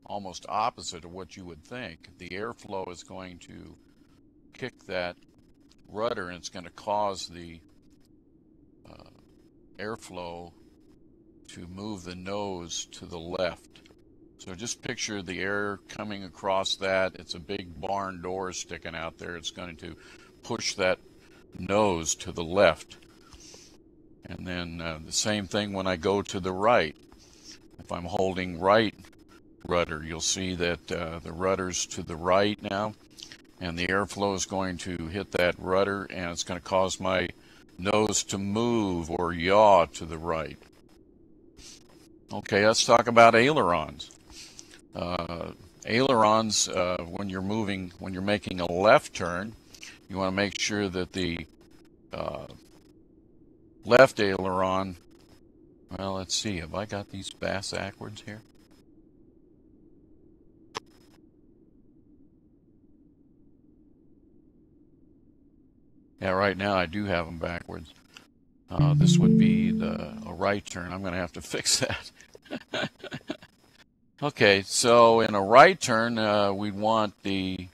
almost opposite of what you would think. The airflow is going to kick that rudder, and it's going to cause the airflow to move the nose to the left. So just picture the air coming across that. It's a big barn door sticking out there. It's going to push that nose to the left. And then the same thing when I go to the right. If I'm holding right rudder, you'll see that the rudder's to the right now, and the airflow is going to hit that rudder, and it's going to cause my nose to move or yaw to the right. Okay, let's talk about ailerons. Ailerons, when you're making a left turn, you want to make sure that the left aileron, well, let's see, have I got these backwards here? Yeah, right now I do have them backwards. This would be a right turn. I'm going to have to fix that. Okay, so in a right turn, we'd want the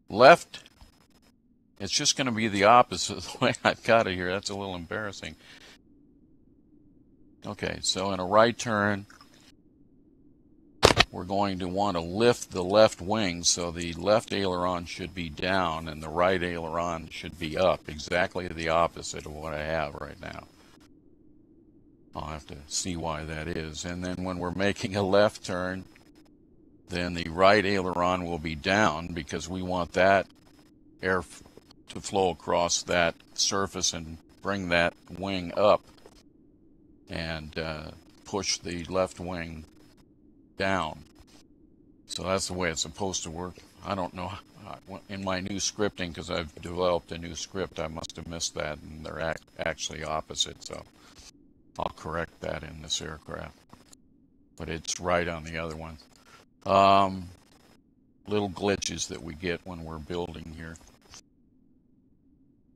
left. It's just going to be the opposite of the way I've got it here. That's a little embarrassing. Okay, so in a right turn, we're going to want to lift the left wing, so the left aileron should be down and the right aileron should be up, exactly the opposite of what I have right now. I'll have to see why that is. And then when we're making a left turn, then the right aileron will be down because we want that air to flow across that surface and bring that wing up and push the left wing down. So that's the way it's supposed to work. I don't know. In my new scripting, because I've developed a new script, I must have missed that, and they're actually opposite. So I'll correct that in this aircraft. But it's right on the other one. Little glitches that we get when we're building here.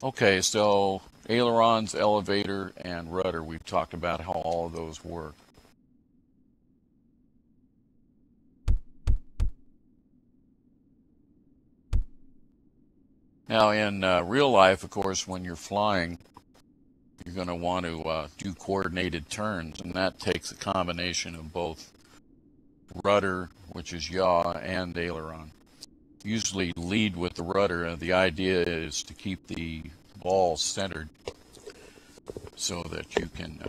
Okay, so ailerons, elevator, and rudder. We've talked about how all of those work. Now, in real life, of course, when you're flying, you're going to want to do coordinated turns, and that takes a combination of both rudder, which is yaw, and aileron. Usually lead with the rudder. The idea is to keep the ball centered so that you can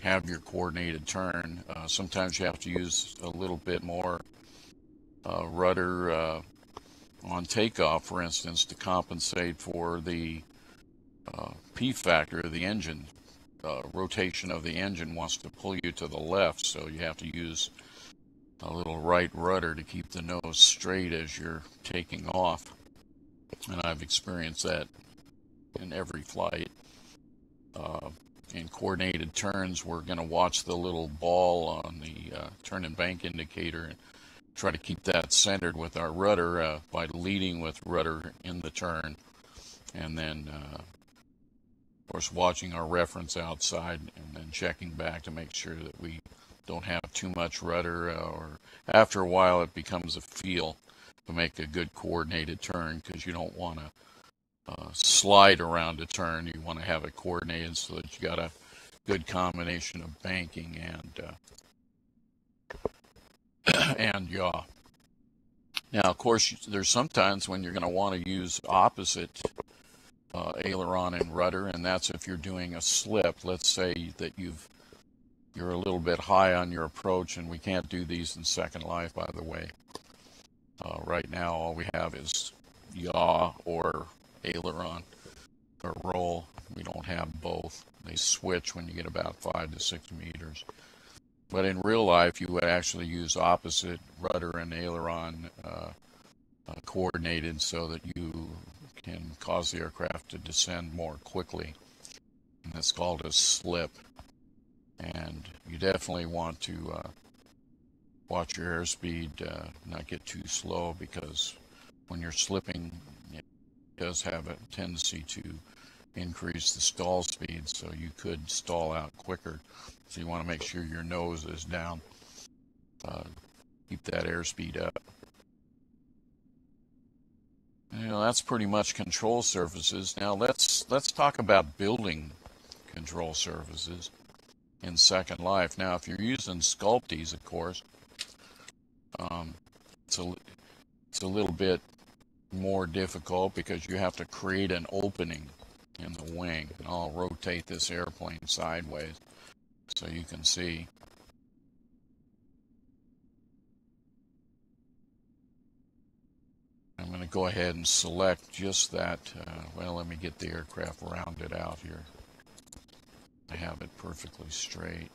have your coordinated turn. Sometimes you have to use a little bit more rudder on takeoff, for instance, to compensate for the P factor of the engine. Rotation of the engine wants to pull you to the left, so you have to use a little right rudder to keep the nose straight as you're taking off. And I've experienced that in every flight. In coordinated turns, we're going to watch the little ball on the turn and bank indicator and try to keep that centered with our rudder by leading with rudder in the turn, and then of course watching our reference outside and then checking back to make sure that we don't have too much rudder, or after a while it becomes a feel to make a good coordinated turn, because you don't want to slide around a turn. You want to have it coordinated so that you got a good combination of banking and yaw. Now, of course, there's sometimes when you're going to want to use opposite aileron and rudder, and that's if you're doing a slip. Let's say that you're a little bit high on your approach, and we can't do these in Second Life, by the way. Right now, all we have is yaw or aileron or roll. We don't have both. They switch when you get about 5 to 6 meters. But in real life, you would actually use opposite rudder and aileron coordinated so that you can cause the aircraft to descend more quickly. And that's called a slip. And you definitely want to watch your airspeed, not get too slow, because when you're slipping, it does have a tendency to increase the stall speed, so you could stall out quicker. So you want to make sure your nose is down. uh, keep that airspeed up. You know, that's pretty much control surfaces. Now let's talk about building control surfaces in Second Life. Now, if you're using Sculptees, of course, it's a little bit more difficult because you have to create an opening in the wing. And I'll rotate this airplane sideways so you can see. I'm going to go ahead and select just that. Well, let me get the aircraft rounded out here. I have it perfectly straight,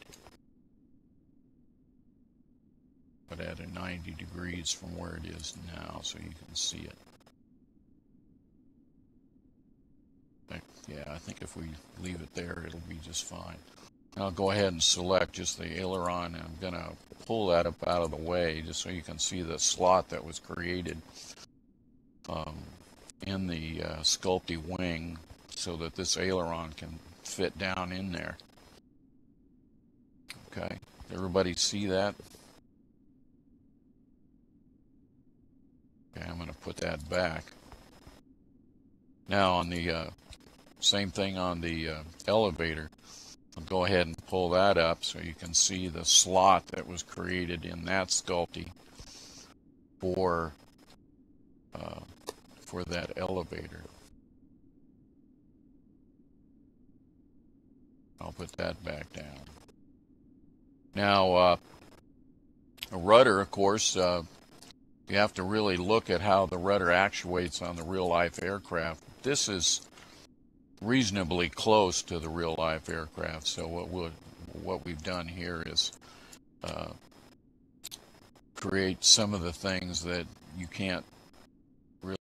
but at a 90 degrees from where it is now so you can see it. Yeah, I think if we leave it there, it'll be just fine. I'll go ahead and select just the aileron, and I'm going to pull that up out of the way just so you can see the slot that was created in the Sculptee wing so that this aileron can fit down in there. Okay, everybody see that? Okay, I'm going to put that back. Now on the same thing on the elevator. I'll go ahead and pull that up so you can see the slot that was created in that Sculptee for that elevator. I'll put that back down. Now, a rudder, of course, you have to really look at how the rudder actuates on the real-life aircraft. This is reasonably close to the real-life aircraft, so what we've done here is create some of the things that you can't